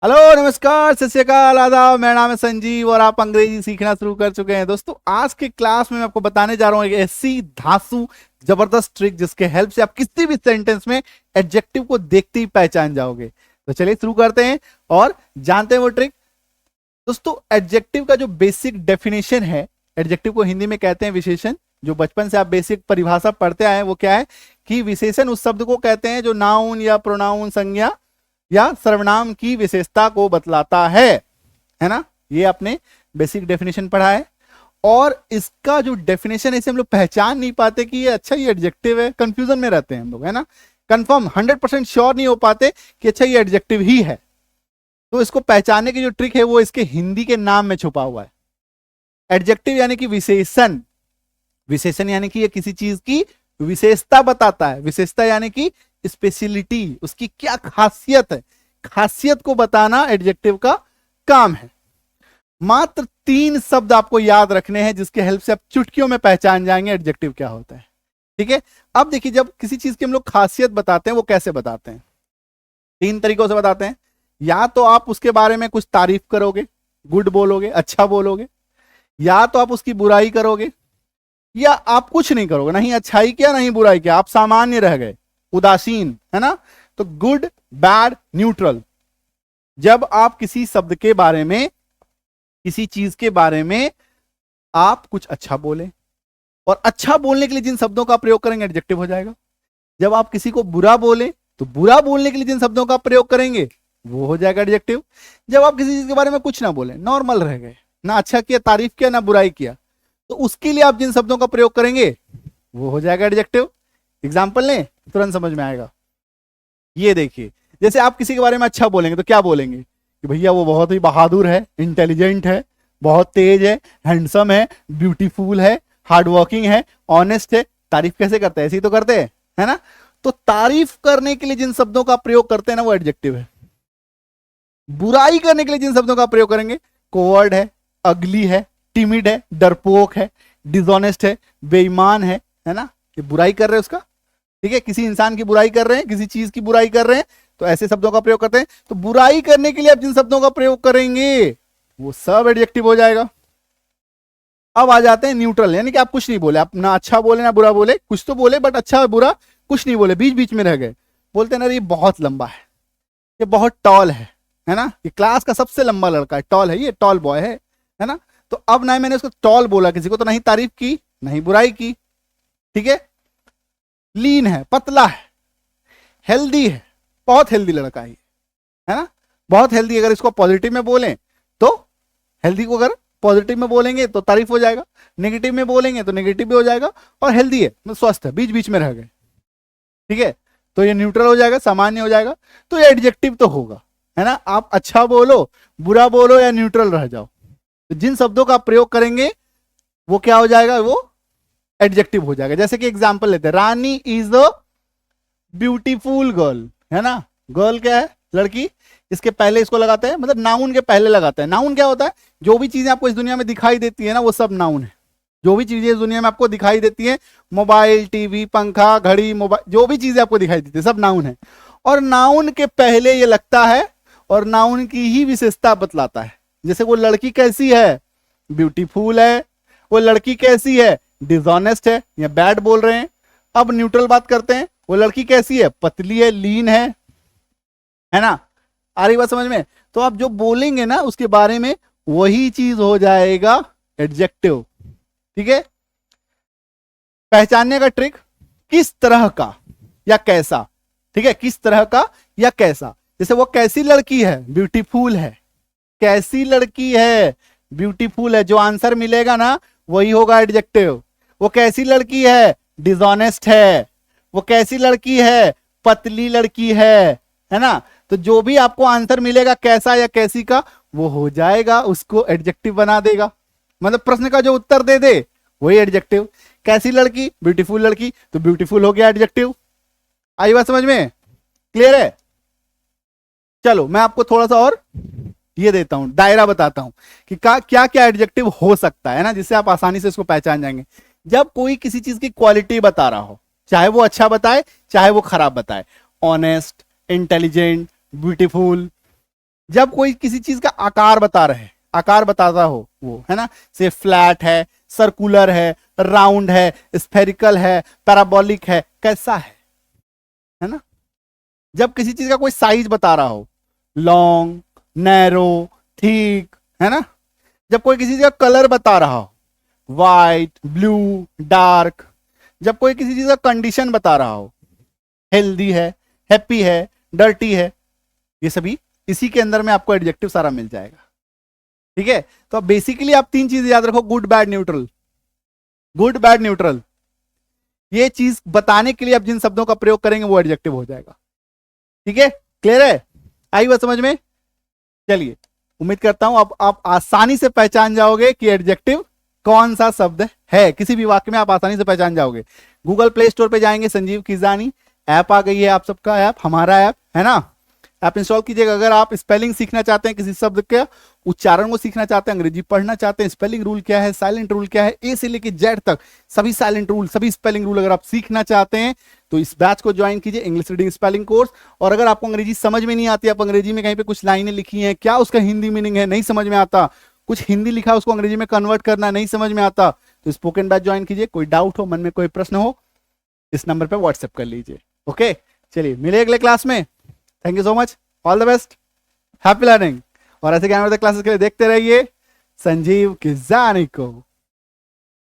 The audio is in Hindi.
हेलो, नमस्कार, सत श्री अकाल, आदाब। मेरा नाम है संजीव और आप अंग्रेजी सीखना शुरू कर चुके हैं। दोस्तों, आज के क्लास में मैं आपको बताने जा रहा हूं एक ऐसी धांसू जबरदस्त ट्रिक जिसके हेल्प से आप किसी भी सेंटेंस में एडजेक्टिव को देखते ही पहचान जाओगे। तो चलिए शुरू करते हैं और जानते हैं वो ट्रिक। दोस्तों, एडजेक्टिव का जो बेसिक डेफिनेशन है, एडजेक्टिव को हिंदी में कहते हैं विशेषण। जो बचपन से आप बेसिक परिभाषा पढ़ते आए हैं वो क्या है कि विशेषण उस शब्द को कहते हैं जो नाउन या प्रोनाउन, संज्ञा या सर्वनाम की विशेषता को बतलाता है ना। ये आपने बेसिक डेफिनेशन पढ़ा है और इसका जो डेफिनेशन है इसे हम लोग पहचान नहीं पाते कि ये अच्छा ये एडजेक्टिव है। कंफ्यूजन में रहते हैं हम लोग, है ना। कंफर्म 100% श्योर नहीं हो पाते कि अच्छा ये एडजेक्टिव ही है। तो इसको पहचानने की जो ट्रिक है वो इसके हिंदी के नाम में छुपा हुआ है। एडजेक्टिव यानी कि विशेषण। विशेषण यानी कि ये किसी चीज की विशेषता बताता है। विशेषता यानी कि स्पेशलिटी, उसकी क्या खासियत है, खासियत को बताना एडजेक्टिव का काम है। मात्र 3 शब्द आपको याद रखने हैं जिसके हेल्प से आप चुटकियों में पहचान जाएंगे एडजेक्टिव क्या होता है। ठीक है, अब देखिए, जब किसी चीज की हम लोग खासियत बताते हैं वो कैसे बताते हैं? 3 तरीकों से बताते हैं। या तो आप उसके बारे में कुछ तारीफ करोगे, गुड बोलोगे, अच्छा बोलोगे, या तो आप उसकी बुराई करोगे, या आप कुछ नहीं करोगे, नहीं अच्छाई किया नहीं बुराई किया, आप सामान्य रह गए, उदासीन, है ना। तो गुड, बैड, न्यूट्रल। जब आप किसी शब्द के बारे में, किसी चीज के बारे में आप कुछ अच्छा बोले, और अच्छा बोलने के लिए जिन शब्दों का प्रयोग करेंगे एडजेक्टिव हो जाएगा। जब आप किसी को बुरा बोले तो बुरा बोलने के लिए जिन शब्दों का प्रयोग करेंगे वो हो जाएगा एडजेक्टिव। जब आप किसी चीज के बारे में कुछ ना बोले, नॉर्मल रह गए, ना अच्छा किया, तारीफ किया, ना बुराई किया, तो उसके लिए आप जिन शब्दों का प्रयोग करेंगे वो हो जाएगा एडजेक्टिव। एग्जाम्पल लें, तुरंत समझ में आएगा। ये देखिए, जैसे आप किसी के बारे में अच्छा बोलेंगे तो क्या बोलेंगे कि भैया वो बहुत ही बहादुर है, इंटेलिजेंट है, बहुत तेज है, हैंडसम है, ब्यूटीफुल है, हार्ड वर्किंग है, ऑनेस्ट है। तारीफ कैसे करते हैं? ऐसे ही तो करते हैं, है ना। तो तारीफ करने के लिए जिन शब्दों का प्रयोग करते हैं ना वो एडजेक्टिव है। बुराई करने के लिए जिन शब्दों का प्रयोग करेंगे, कोवर्ड है, अगली है, टिमिड है, डरपोक है, डिसऑनेस्ट है, बेईमान है ना। ये बुराई कर रहे हैं उसका, ठीक है, किसी इंसान की बुराई कर रहे हैं, किसी चीज की बुराई कर रहे हैं, तो ऐसे शब्दों का प्रयोग करते हैं। तो बुराई करने के लिए आप जिन शब्दों का प्रयोग करेंगे वो सब एडजेक्टिव हो जाएगा। अब आ जाते हैं न्यूट्रल, यानी कि आप कुछ नहीं बोले, आप ना अच्छा बोले ना बुरा बोले, कुछ तो बोले बट अच्छा बुरा कुछ नहीं बोले, बीच बीच में रह गए। बोलते हैं ना, ये बहुत लंबा है, ये बहुत टॉल है ना, ये क्लास का सबसे लंबा लड़का है, टॉल है, ये टॉल बॉय है ना। तो अब ना मैंने उसको टॉल बोला किसी को, तो नहीं तारीफ की नहीं बुराई की, ठीक है। लीन है, पतला है, हेल्दी है, बहुत हेल्दी लड़का है ना, बहुत हेल्दी। अगर इसको पॉजिटिव में बोलें तो हेल्दी को अगर पॉजिटिव में बोलेंगे तो तारीफ हो जाएगा, नेगेटिव में बोलेंगे तो नेगेटिव भी हो जाएगा। और हेल्दी है मतलब स्वस्थ है, बीच बीच में रह गए, ठीक है, तो ये न्यूट्रल हो जाएगा, सामान्य हो जाएगा। तो ये एडजेक्टिव तो होगा, है ना। आप अच्छा बोलो, बुरा बोलो या न्यूट्रल रह जाओ, तो जिन शब्दों का प्रयोग करेंगे वो क्या हो जाएगा, वो एडजेक्टिव हो जाएगा। जैसे कि एग्जांपल लेते हैं, रानी इज अ ब्यूटीफुल गर्ल, है ना। गर्ल क्या है? लड़की। इसके पहले इसको लगाते हैं, मतलब नाउन के पहले लगाते हैं। नाउन क्या होता है? जो भी चीजें आपको इस दुनिया में दिखाई देती है ना वो सब नाउन है। जो भी चीजें इस दुनिया में आपको दिखाई देती है, मोबाइल, टीवी, पंखा, घड़ी, मोबाइल, जो भी चीजें आपको दिखाई देती है सब नाउन है। और नाउन के पहले ये लगता है और नाउन की ही विशेषता बतलाता है। जैसे वो लड़की कैसी है? ब्यूटीफुल है। वो लड़की कैसी है? डिसऑनेस्ट है या बैड बोल रहे हैं। अब न्यूट्रल बात करते हैं, वो लड़की कैसी है? पतली है, लीन है ना। आ रही बात समझ में? तो आप जो बोलेंगे ना उसके बारे में वही चीज हो जाएगा एडजेक्टिव, ठीक है। पहचानने का ट्रिक, किस तरह का या कैसा, ठीक है, किस तरह का या कैसा। जैसे वो कैसी लड़की है? ब्यूटीफुल है। कैसी लड़की है? ब्यूटीफुल है। जो आंसर मिलेगा ना वही होगा एडजेक्टिव। वो कैसी लड़की है? डिसऑनेस्ट है। वो कैसी लड़की है? पतली लड़की है ना। तो जो भी आपको आंसर मिलेगा कैसा या कैसी का, वो हो जाएगा, उसको एडजेक्टिव बना देगा। मतलब प्रश्न का जो उत्तर दे दे वही एडजेक्टिव। कैसी लड़की? ब्यूटीफुल लड़की, तो ब्यूटीफुल हो गया एडजेक्टिव। आई बात समझ में? क्लियर है? चलो मैं आपको थोड़ा सा और ये देता हूं, दायरा बताता हूं कि क्या क्या एडजेक्टिव हो सकता है ना, जिससे आप आसानी से इसको पहचान जाएंगे। जब कोई किसी चीज की क्वालिटी बता रहा हो, चाहे वो अच्छा बताए चाहे वो खराब बताए, ऑनेस्ट, इंटेलिजेंट, ब्यूटीफुल, जब कोई किसी चीज का आकार बता रहे, आकार बताता हो वो, है ना, से फ्लैट है, सर्कुलर है, राउंड है, स्फेरिकल है, पैराबोलिक है, कैसा है ना। जब किसी चीज का कोई साइज बता रहा हो, लॉन्ग, नैरो, थिक, है ना। जब कोई किसी चीज का कलर बता रहा हो, वाइट, ब्लू, डार्क। जब कोई किसी चीज का कंडीशन बता रहा हो, हेल्दी है, हैप्पी है, डर्टी है, ये सभी इसी के अंदर में आपको एडजेक्टिव सारा मिल जाएगा। ठीक है, तो बेसिकली आप तीन चीजें याद रखो, good bad neutral. Good bad neutral, ये चीज बताने के लिए आप जिन शब्दों का प्रयोग करेंगे वो एडजेक्टिव हो जाएगा। ठीक है, क्लियर है, आई बात समझ में। चलिए, उम्मीद करता हूं अब आप आसानी से पहचान जाओगे कि एडजेक्टिव कौन सा शब्द है। किसी भी वाक्य में आप आसानी से पहचान जाओगे। गूगल प्ले स्टोर पे जाएंगे, संजीव किजानी ऐप आ गई है, आप सबका ऐप, हमारा ऐप है ना, ऐप इंस्टॉल कीजिएगा। अगर आप स्पेलिंग सीखना चाहते हैं, किसी शब्द के उच्चारण को सीखना चाहते हैं, अंग्रेजी पढ़ना चाहते हैं, स्पेलिंग रूल क्या है, साइलेंट रूल क्या है, ए से लेके जेड तक सभी साइलेंट रूल, सभी स्पेलिंग रूल अगर आप सीखना चाहते हैं तो इस बैच को ज्वाइन कीजिए, इंग्लिश रीडिंग स्पेलिंग कोर्स। और अगर आपको अंग्रेजी समझ में नहीं आती, आप अंग्रेजी में कहीं पे कुछ लाइनें लिखी हैं, क्या उसका हिंदी मीनिंग है, नहीं समझ में आता, कुछ हिंदी लिखा है उसको अंग्रेजी में कन्वर्ट करना नहीं समझ में आता, तो स्पोकन बैच ज्वाइन कीजिए। कोई डाउट हो, मन में कोई प्रश्न हो, इस नंबर पर व्हाट्सएप कर लीजिए। ओके, चलिए मिले अगले क्लास में। Thank you so much, all the best, happy learning. और ऐसे ज्ञान क्लासेस के लिए देखते रहिए संजीव किजानी को।